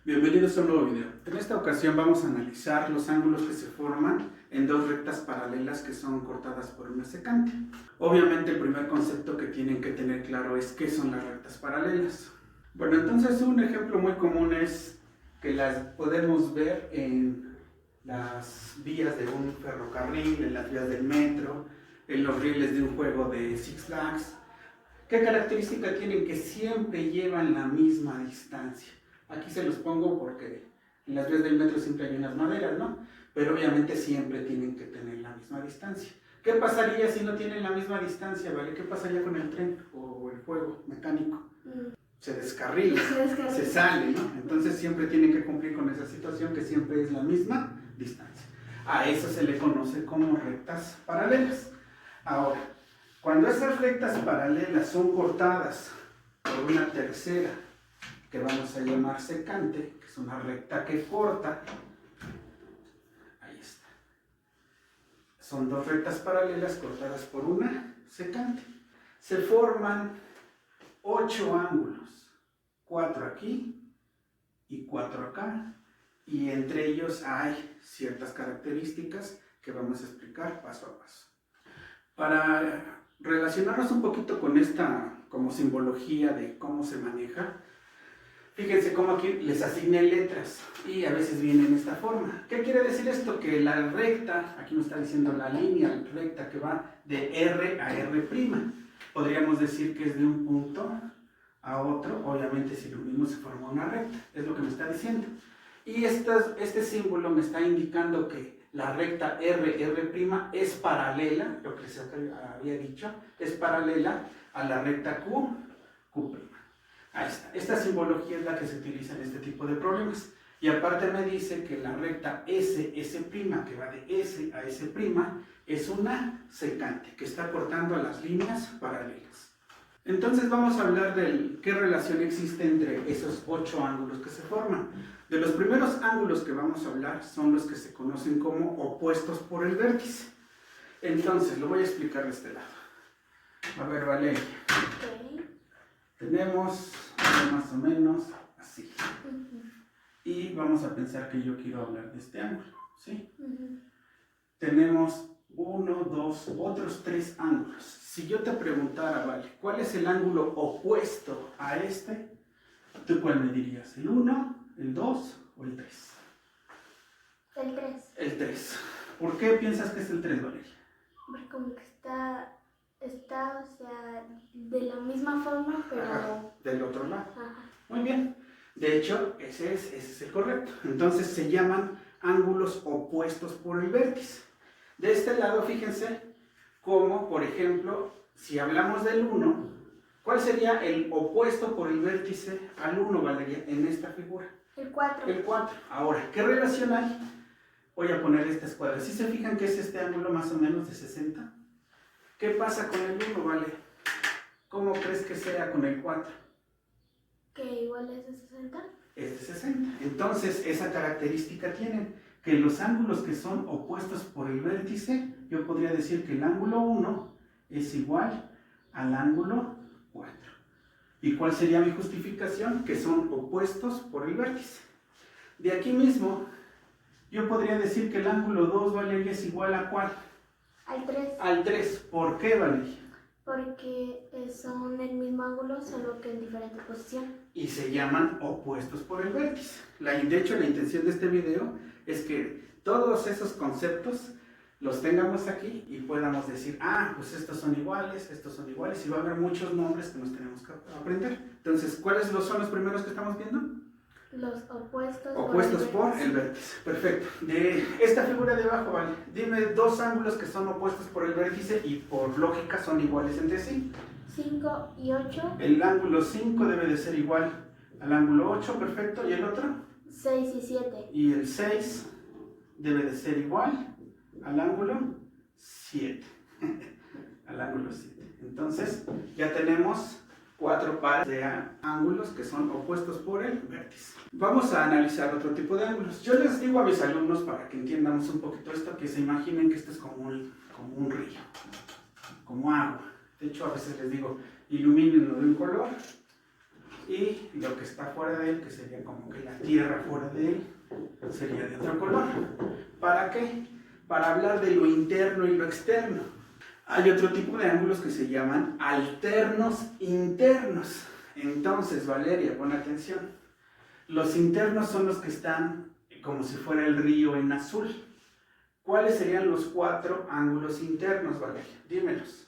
Bienvenidos a un nuevo video. En esta ocasión vamos a analizar los ángulos que se forman en dos rectas paralelas que son cortadas por una secante. Obviamente el primer concepto que tienen que tener claro es qué son las rectas paralelas. Bueno, entonces un ejemplo muy común es que las podemos ver en las vías de un ferrocarril, en las vías del metro, en los rieles de un juego de Six Flags. ¿Qué característica tienen? Que siempre llevan la misma distancia. Aquí se los pongo porque en las vías del metro siempre hay unas maderas, ¿no? Pero obviamente siempre tienen que tener la misma distancia. ¿Qué pasaría si no tienen la misma distancia, ¿vale? ¿Qué pasaría con el tren o el juego mecánico? Se descarrila, se sale, ¿no? Entonces siempre tienen que cumplir con esa situación que siempre es la misma distancia. A eso se le conoce como rectas paralelas. Ahora, cuando esas rectas paralelas son cortadas por una tercera, que vamos a llamar secante, que es una recta que corta, ahí está. Son dos rectas paralelas cortadas por una secante. Se forman 8 ángulos, 4 aquí y 4 acá, y entre ellos hay ciertas características que vamos a explicar paso a paso. Para relacionarnos un poquito con esta como simbología de cómo se maneja, fíjense cómo aquí les asigné letras y a veces viene en esta forma. ¿Qué quiere decir esto? Que la recta, aquí me está diciendo la línea recta que va de R a R'. Podríamos decir que es de un punto a otro. Obviamente si lo unimos se forma una recta, es lo que me está diciendo. Y este símbolo me está indicando que la recta R', es paralela, lo que les había dicho, es paralela a la recta Q'. Ahí está. Esta simbología es la que se utiliza en este tipo de problemas. Y aparte me dice que la recta S', que va de S a S', es una secante, que está cortando a las líneas paralelas. Entonces vamos a hablar de qué relación existe entre esos 8 ángulos que se forman. De los primeros ángulos que vamos a hablar son los que se conocen como opuestos por el vértice. Entonces, lo voy a explicar de este lado. A ver, Valeria. Tenemos más o menos así. Y vamos a pensar que yo quiero hablar de este ángulo, ¿sí? Tenemos 1, 2, otros 3 ángulos. Si yo te preguntara, vale, ¿cuál es el ángulo opuesto a este? ¿Tú cuál me dirías? ¿El 1, el 2 o el 3? El 3. El 3. ¿Por qué piensas que es el 3, Valeria? Porque como que está, o sea, de la misma forma, pero... Ajá, del otro lado. Ajá. Muy bien. De hecho, ese es el correcto. Entonces se llaman ángulos opuestos por el vértice. De este lado, fíjense, como por ejemplo, si hablamos del 1, ¿cuál sería el opuesto por el vértice al 1, Valeria, en esta figura? El 4. El 4. Ahora, ¿qué relación hay? Voy a poner esta escuadra. ¿Sí se fijan que es este ángulo más o menos de 60? ¿Qué pasa con el 1, Vale? ¿Cómo crees que sea con el 4? ¿Que igual es de 60? Es de 60. Entonces, esa característica tienen, que los ángulos que son opuestos por el vértice, yo podría decir que el ángulo 1 es igual al ángulo 4. ¿Y cuál sería mi justificación? Que son opuestos por el vértice. De aquí mismo, yo podría decir que el ángulo 2, Valeria, es igual a ¿cuál? Al 3. Al 3. ¿Por qué, Valeria? Porque son el mismo ángulo, solo que en diferente posición. Y se llaman opuestos por el vértice. De hecho, la intención de este video es que todos esos conceptos los tengamos aquí y podamos decir, pues estos son iguales, y va a haber muchos nombres que nos tenemos que aprender. Entonces, ¿cuáles son los primeros que estamos viendo? Los opuestos por el vértice. Perfecto. De esta figura de abajo, vale, dime 2 ángulos que son opuestos por el vértice y por lógica son iguales entre sí. 5 y 8. El ángulo 5 debe de ser igual al ángulo 8, perfecto. ¿Y el otro? 6 y 7. Y el 6 debe de ser igual al ángulo 7. Al ángulo 7. Entonces, ya tenemos 4 pares de ángulos que son opuestos por el vértice. Vamos a analizar otro tipo de ángulos. Yo les digo a mis alumnos, para que entiendamos un poquito esto, que se imaginen que esto es como un río, como agua. De hecho, a veces les digo, ilumínenlo de un color y lo que está fuera de él, que sería como que la tierra fuera de él, sería de otro color. ¿Para qué? Para hablar de lo interno y lo externo. Hay otro tipo de ángulos que se llaman alternos internos. Entonces, Valeria, pon atención. Los internos son los que están como si fuera el río en azul. ¿Cuáles serían los 4 ángulos internos, Valeria? Dímelos.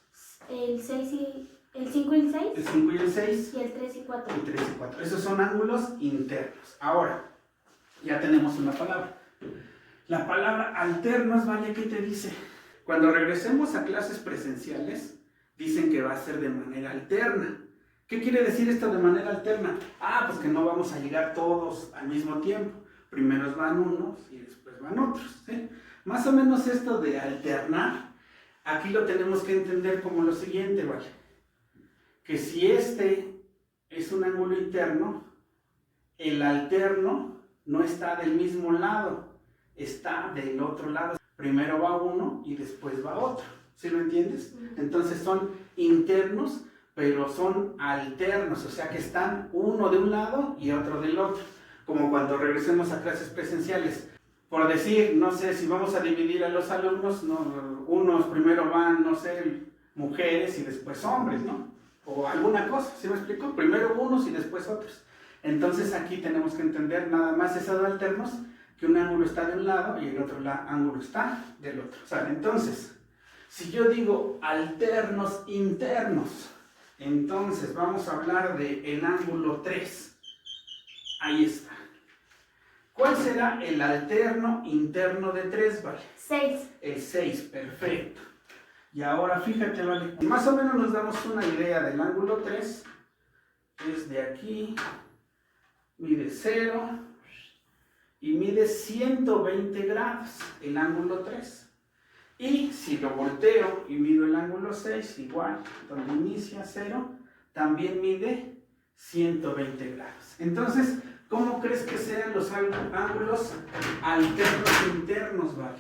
El 6 y el 5 y el 6. El 5 y el 6. Y el 3 y 4. El 3 y 4. Esos son ángulos internos. Ahora, ya tenemos una palabra. La palabra alternos, ¿vale? ¿Qué te dice? Cuando regresemos a clases presenciales, dicen que va a ser de manera alterna. ¿Qué quiere decir esto de manera alterna? Pues que no vamos a llegar todos al mismo tiempo. Primero van unos y después van otros, ¿sí? Más o menos esto de alternar, aquí lo tenemos que entender como lo siguiente, ¿vale? Que si este es un ángulo interno, el alterno no está del mismo lado, está del otro lado. Primero va uno y después va otro, ¿sí lo entiendes? Entonces son internos, pero son alternos, o sea que están uno de un lado y otro del otro. Como cuando regresemos a clases presenciales. Por decir, no sé, si vamos a dividir a los alumnos, no, unos primero van, no sé, mujeres y después hombres, ¿no? O alguna cosa, ¿sí me explico? Primero unos y después otros. Entonces aquí tenemos que entender nada más esos alternos, que un ángulo está de un lado y el otro ángulo está del otro. ¿Sale? Entonces, si yo digo alternos internos, entonces vamos a hablar del ángulo 3. Ahí está. ¿Cuál será el alterno interno de 3, vale? 6. El 6, perfecto. Y ahora fíjate, vale, más o menos nos damos una idea del ángulo 3. Es de aquí, mide 0 y mide 120 grados el ángulo 3. Y si lo volteo y mido el ángulo 6, igual, donde inicia 0, también mide 120 grados. Entonces, ¿cómo crees que sean los ángulos alternos internos, vale?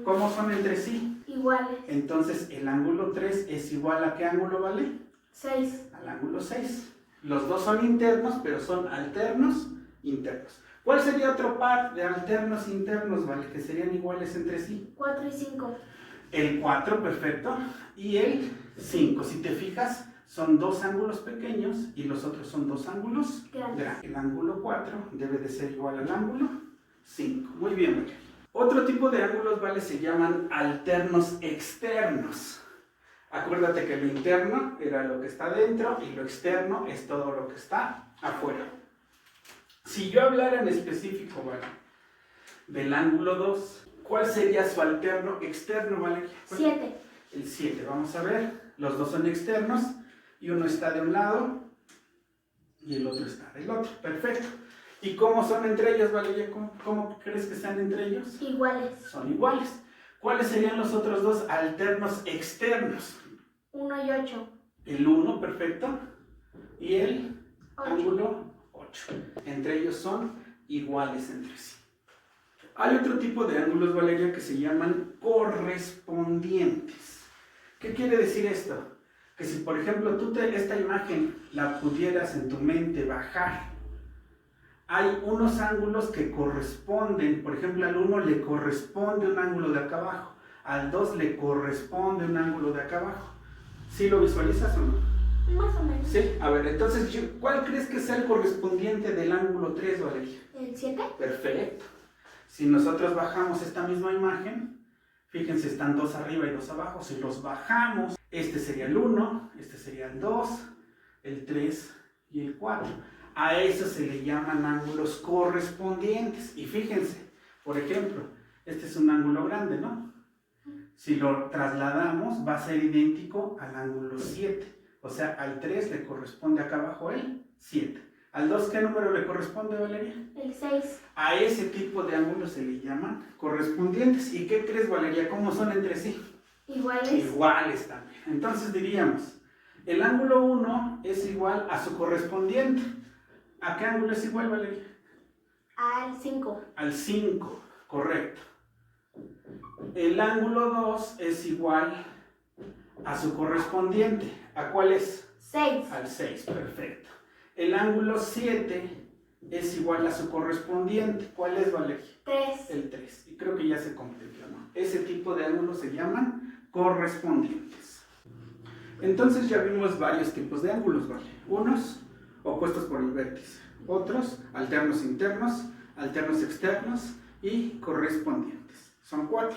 ¿Cómo son entre sí? Iguales. Entonces, el ángulo 3 es igual a ¿qué ángulo, vale? 6. Al ángulo 6. Los dos son internos, pero son alternos internos. ¿Cuál sería otro par de alternos internos, vale? Que serían iguales entre sí. 4 y 5. El 4, perfecto. Y el 5. Si te fijas, son dos ángulos pequeños y los otros son dos ángulos grandes. El ángulo 4 debe de ser igual al ángulo 5. Muy bien, Valeria. Otro tipo de ángulos, ¿vale? Se llaman alternos externos. Acuérdate que lo interno era lo que está dentro y lo externo es todo lo que está afuera. Si yo hablara en específico, ¿vale? Del ángulo 2, ¿cuál sería su alterno externo, Valeria? 7. El 7, vamos a ver. Los dos son externos y uno está de un lado y el otro está del otro. Perfecto. ¿Y cómo son entre ellos, Valeria? ¿Cómo crees que están entre ellos? Iguales. Son iguales. ¿Cuáles serían los otros dos alternos externos? 1 y 8. El 1, perfecto. Y el 8. ángulo 8. Entre ellos son iguales entre sí. Hay otro tipo de ángulos, Valeria, que se llaman correspondientes. ¿Qué quiere decir esto? Que si, por ejemplo, tú esta imagen la pudieras en tu mente bajar, hay unos ángulos que corresponden, por ejemplo, al 1 le corresponde un ángulo de acá abajo, al 2 le corresponde un ángulo de acá abajo. ¿Sí lo visualizas o no? Más o menos. Sí, a ver, entonces, ¿cuál crees que sea el correspondiente del ángulo 3, Valeria? ¿El 7? Perfecto. Si nosotros bajamos esta misma imagen, fíjense, están dos arriba y dos abajo. Si los bajamos, este sería el 1, este sería el 2, el 3 y el 4. A eso se le llaman ángulos correspondientes. Y fíjense, por ejemplo, este es un ángulo grande, ¿no? Si lo trasladamos, va a ser idéntico al ángulo 7. O sea, al 3 le corresponde acá abajo el 7. ¿Al 2 qué número le corresponde, Valeria? El 6. A ese tipo de ángulos se le llaman correspondientes. ¿Y qué crees, Valeria? ¿Cómo son entre sí? Iguales. Iguales también. Entonces diríamos, el ángulo 1 es igual a su correspondiente. ¿A qué ángulo es igual, Valeria? Al 5. Al 5, correcto. El ángulo 2 es igual a su correspondiente. ¿A cuál es? 6. Al 6, perfecto. El ángulo 7 es igual a su correspondiente. ¿Cuál es, Valeria? 3. El 3. Y creo que ya se completó, ¿no? Ese tipo de ángulos se llaman correspondientes. Entonces ya vimos varios tipos de ángulos, ¿vale? Unos opuestos por el vértice, otros alternos internos, alternos externos y correspondientes. Son 4.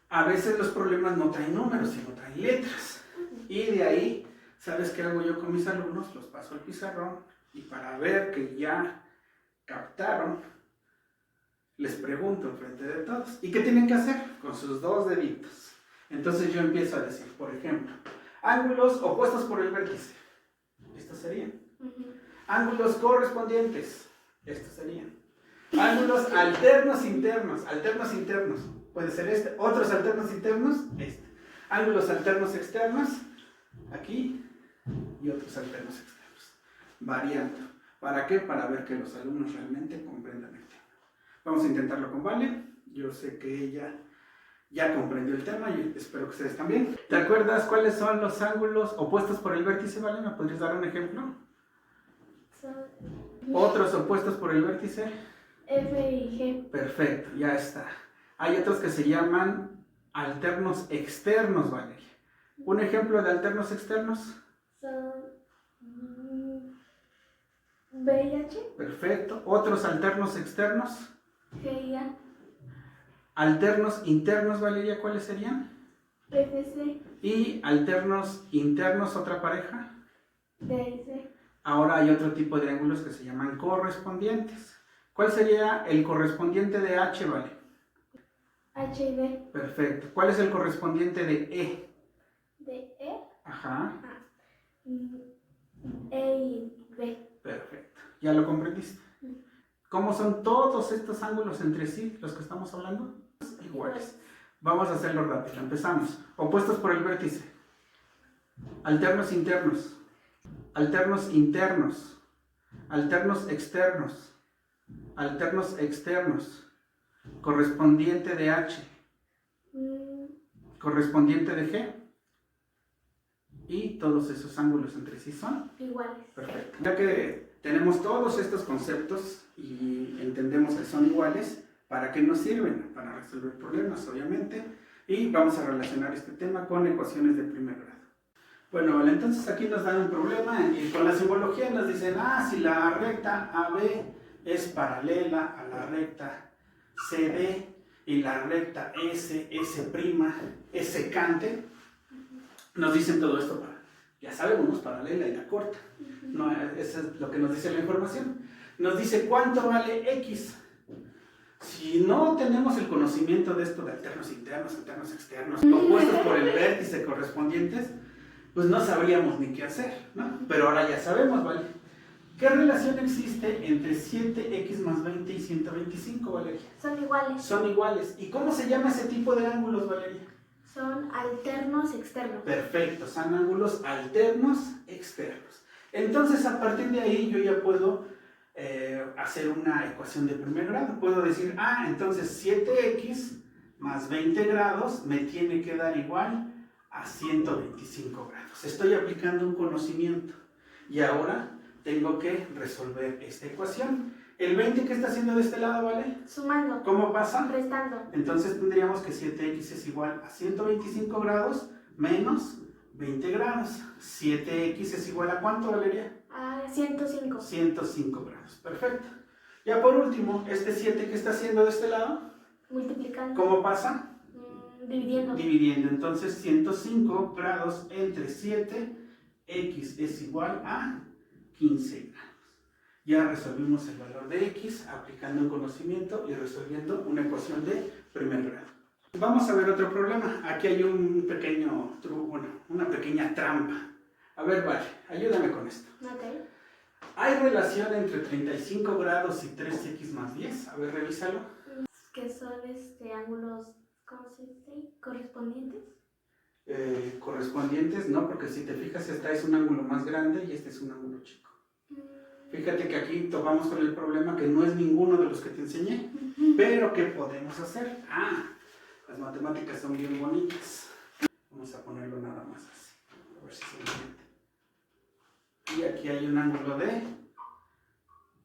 A veces los problemas no traen números, sino traen letras. Y de ahí, ¿sabes qué hago yo con mis alumnos? Los paso al pizarrón y para ver que ya captaron, les pregunto enfrente de todos. ¿Y qué tienen que hacer? Con sus 2 deditos. Entonces yo empiezo a decir, por ejemplo, ángulos opuestos por el vértice. Estos serían. Ángulos correspondientes. Estos serían. Ángulos alternos internos. Alternos internos. Puede ser este. Otros alternos internos. Este. Ángulos alternos externos. Aquí. Y otros alternos externos. Variando. ¿Para qué? Para ver que los alumnos realmente comprendan el tema. Vamos a intentarlo con Vale. Yo sé que ella ya comprendió el tema y espero que ustedes también. ¿Te acuerdas cuáles son los ángulos opuestos por el vértice, Vale? ¿Me podrías dar un ejemplo? Otros opuestos por el vértice. F y G. Perfecto, ya está. Hay otros que se llaman alternos externos, Valeria. ¿Un ejemplo de alternos externos? Son B y H. Perfecto. ¿Otros alternos externos? G y A. Alternos internos, Valeria, ¿cuáles serían? FC. Y alternos internos, otra pareja. D y C. Ahora hay otro tipo de ángulos que se llaman correspondientes. ¿Cuál sería el correspondiente de H, Vale? H y B. Perfecto. ¿Cuál es el correspondiente de E? De E. Ajá. E y B. Perfecto. ¿Ya lo comprendiste? ¿Cómo son todos estos ángulos entre sí, los que estamos hablando? Iguales. Vamos a hacerlo rápido. Empezamos. Opuestos por el vértice. Alternos internos. Alternos internos. Alternos externos. Alternos externos. Correspondiente de H. Correspondiente de G. Y todos esos ángulos entre sí son iguales. perfecto. Ya que tenemos todos estos conceptos y entendemos que son iguales, ¿para qué nos sirven? Para resolver problemas, obviamente. Y vamos a relacionar este tema con ecuaciones de primer grado. Bueno, vale, entonces aquí nos dan un problema y con la simbología nos dicen, si la recta AB es paralela a la recta CD y la recta S secante, nos dicen todo esto para, ya sabemos, paralela y la corta. No, eso es lo que nos dice la información. Nos dice cuánto vale X. Si no tenemos el conocimiento de esto de alternos internos, alternos externos, opuestos por el vértice correspondientes, pues no sabríamos ni qué hacer, ¿no? Pero ahora ya sabemos, ¿vale? ¿Qué relación existe entre 7x más 20 y 125, Valeria? Son iguales. Son iguales. ¿Y cómo se llama ese tipo de ángulos, Valeria? Son alternos externos. Perfecto, son ángulos alternos externos. Entonces, a partir de ahí yo ya puedo hacer una ecuación de primer grado. Puedo decir, entonces 7x más 20 grados me tiene que dar igual a 125 grados. Estoy aplicando un conocimiento y ahora tengo que resolver esta ecuación. ¿El 20 qué está haciendo de este lado, Vale? Sumando. ¿Cómo pasa? Restando. Entonces tendríamos que 7x es igual a 125 grados menos 20 grados. 7x es igual a ¿cuánto, Valeria? A 105. 105 grados. Perfecto. Ya por último, este 7 que está haciendo de este lado, Multiplicando. ¿cómo pasa? Dividiendo. Dividiendo. Entonces 105 grados entre 7, x es igual a 15 grados. Ya resolvimos el valor de x aplicando un conocimiento y resolviendo una ecuación de primer grado. Vamos a ver otro problema. Aquí hay un pequeño truco, una pequeña trampa. A ver, Vale, ayúdame con esto. Ok. ¿Hay relación entre 35 grados y 3x más 10? A ver, revísalo. Que son ángulos, ¿cómo se dice? ¿Correspondientes? Correspondientes, no, porque si te fijas, este es un ángulo más grande y este es un ángulo chico. Fíjate que aquí topamos con el problema que no es ninguno de los que te enseñé. Pero, ¿qué podemos hacer? Las matemáticas son bien bonitas. Vamos a ponerlo nada más así, a ver si se entiende. y aquí hay un ángulo de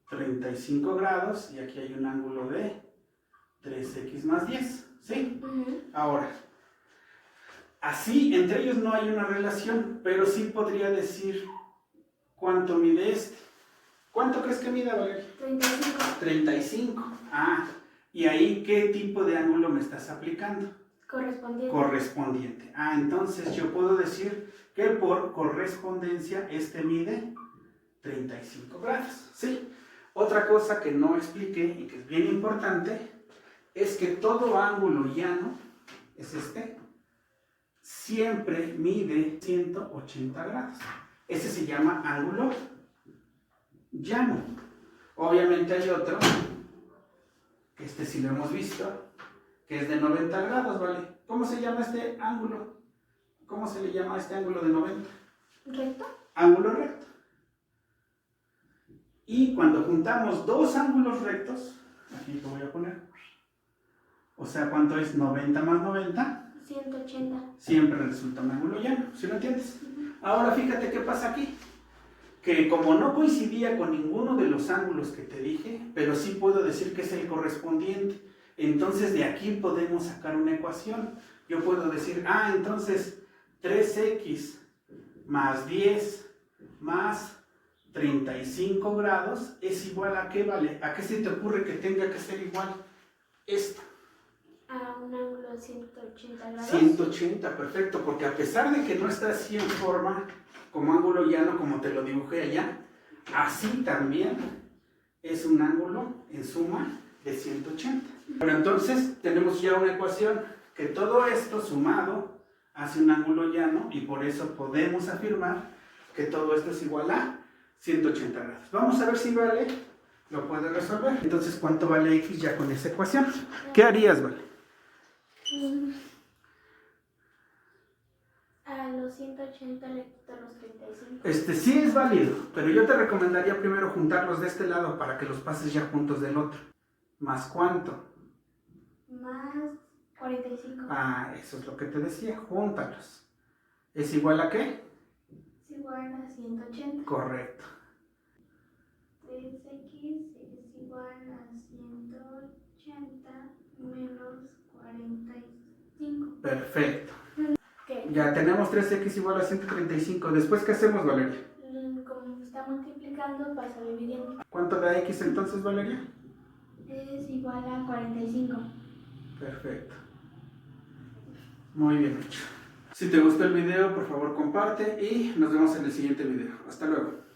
35 grados y aquí hay un ángulo de 3x más 10, ¿sí? Ahora, así entre ellos no hay una relación, pero sí podría decir cuánto mide este. ¿Cuánto crees que mida, Valeria? 35. 35. Ah, ¿y ahí qué tipo de ángulo me estás aplicando? Correspondiente. Correspondiente. Ah, entonces yo puedo decir que por correspondencia este mide 35 grados, ¿sí? Otra cosa que no expliqué y que es bien importante es que todo ángulo llano, es este, siempre mide 180 grados. Ese se llama ángulo llano. Obviamente hay otro, que este sí lo hemos visto, que es de 90 grados, ¿vale? ¿Cómo se llama este ángulo? ¿Cómo se le llama a este ángulo de 90? ¿Recto? Ángulo recto. Y cuando juntamos dos ángulos rectos, aquí lo voy a poner, o sea, ¿cuánto es 90 más 90? 180. Siempre resulta un ángulo llano, ¿sí lo entiendes? Ahora fíjate qué pasa aquí, que como no coincidía con ninguno de los ángulos que te dije, pero sí puedo decir que es el correspondiente, entonces de aquí podemos sacar una ecuación. Yo puedo decir, entonces 3x más 10 más 35 grados es igual a ¿qué, vale? ¿A qué se te ocurre que tenga que ser igual esto? A un ángulo de 180 grados. 180, perfecto, porque a pesar de que no está así en forma como ángulo llano, como te lo dibujé allá, así también es un ángulo en suma de 180. Bueno, entonces tenemos ya una ecuación que todo esto sumado hace un ángulo llano y por eso podemos afirmar que todo esto es igual a 180 grados. Vamos a ver si Vale lo puede resolver. Entonces, ¿cuánto vale x ya con esa ecuación? ¿Qué harías, Vale? A los 180 le quito los 35. Sí es válido, pero yo te recomendaría primero juntarlos de este lado para que los pases ya juntos del otro. ¿Más cuánto? Más 45. Eso es lo que te decía, júntalos. ¿Es igual a qué? Es igual a 180. Correcto. 3x es igual a 180 menos 45. Perfecto. ¿Qué? Ya tenemos 3x igual a 135. ¿Después qué hacemos, Valeria? Como está multiplicando, pasa dividiendo. ¿Cuánto da x entonces, Valeria? Es igual a 45. Perfecto. Muy bien hecho. Si te gustó el video, por favor comparte y nos vemos en el siguiente video. Hasta luego.